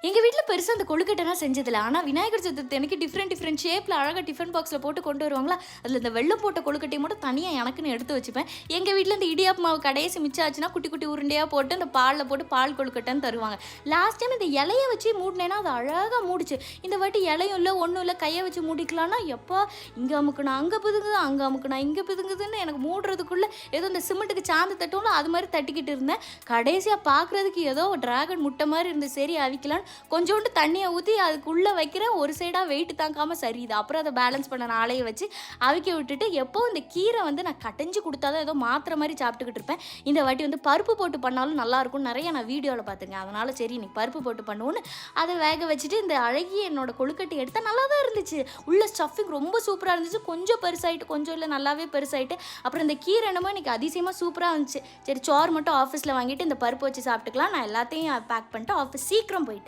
எங்கள் வீட்டில் பெருசாக அந்த கொழுக்கட்டைலாம் செஞ்சதில்ல. ஆனால் விநாயகர் சதுர்த்தி அன்னைக்கு டிஃப்ரெண்ட் ஷேப்பில் அழகாக டிஃபன் பாக்ஸில் போட்டு கொண்டு வருவாங்களா, அதில் இந்த வெள்ளம் போட்ட கொழுக்கட்டையை மட்டும் தனியாக எனக்குன்னு எடுத்து வச்சுப்பேன். எங்கள் வீட்டில் இந்த இடியாப்பு மாவு கடைசி மிச்சம் ஆச்சுன்னா குட்டி குட்டி உருண்டையாக போட்டு அந்த பாலில் போட்டு பால் கொழுக்கட்டைன்னு தருவாங்க. லாஸ்ட் டைம் இந்த இலையை வச்சு மூடினேன்னா அது அழகாக மூடிச்சு. இந்த வாட்டி இலையும் இல்லை ஒன்றும் இல்லை, கையை வச்சு மூடிக்கலான்னா எப்பா இங்கே அமுக்குனா அங்கே பிதுங்குது, அங்கே அமுக்குனா இங்கே பிதுங்குதுன்னு எனக்கு மூடுறதுக்குள்ளே ஏதோ இந்த சிமெண்ட்டுக்கு சாந்து தட்டும்ல அது மாதிரி தட்டிக்கிட்டு இருந்தேன். கடைசியாக பார்க்குறதுக்கு ஏதோ டிராகன் முட்டை மாதிரி இருந்து சரி அவிக்கலான்னு கொஞ்சோண்டு தண்ணியை ஊற்றி அதுக்குள்ளே வைக்கிறேன். ஒரு சைடாக வெயிட் தாங்காமல் சரியுது. அப்புறம் அதை பேலன்ஸ் பண்ண நாளையை வச்சு அவிக்க விட்டுட்டு எப்போ இந்த கீரை நான் கடைஞ்சி கொடுத்தா தான் ஏதோ மாத்திரை மாதிரி சாப்பிட்டுக்கிட்டு இருப்பேன். இந்த வாட்டி பருப்பு போட்டு பண்ணாலும் நல்லாயிருக்கும் நிறைய நான் வீடியோவில் பார்த்துங்க. அதனால சரி இன்னைக்கு பருப்பு போட்டு பண்ணுவோன்னு அதை வேக வச்சுட்டு இந்த அழகிய என்னோட கொழுக்கட்டை எடுத்தால் நல்லா தான் இருந்துச்சு. உள்ள ஸ்டஃபிங் ரொம்ப சூப்பராக இருந்துச்சு. கொஞ்சம் பெருசாகிட்டு கொஞ்சம் இல்லை நல்லாவே பெருசாகிட்டு. அப்புறம் இந்த கீரை என்னமோ எனக்கு அதிசயமாக சூப்பராக இருந்துச்சு. சரி சோறு மட்டும் ஆஃபீஸில் வாங்கிட்டு இந்த பருப்பு வச்சு சாப்பிட்டுக்கலாம். நான் எல்லாத்தையும் பேக் பண்ணிட்டு ஆஃபீஸ் சீக்கிரம் போயிட்டேன்.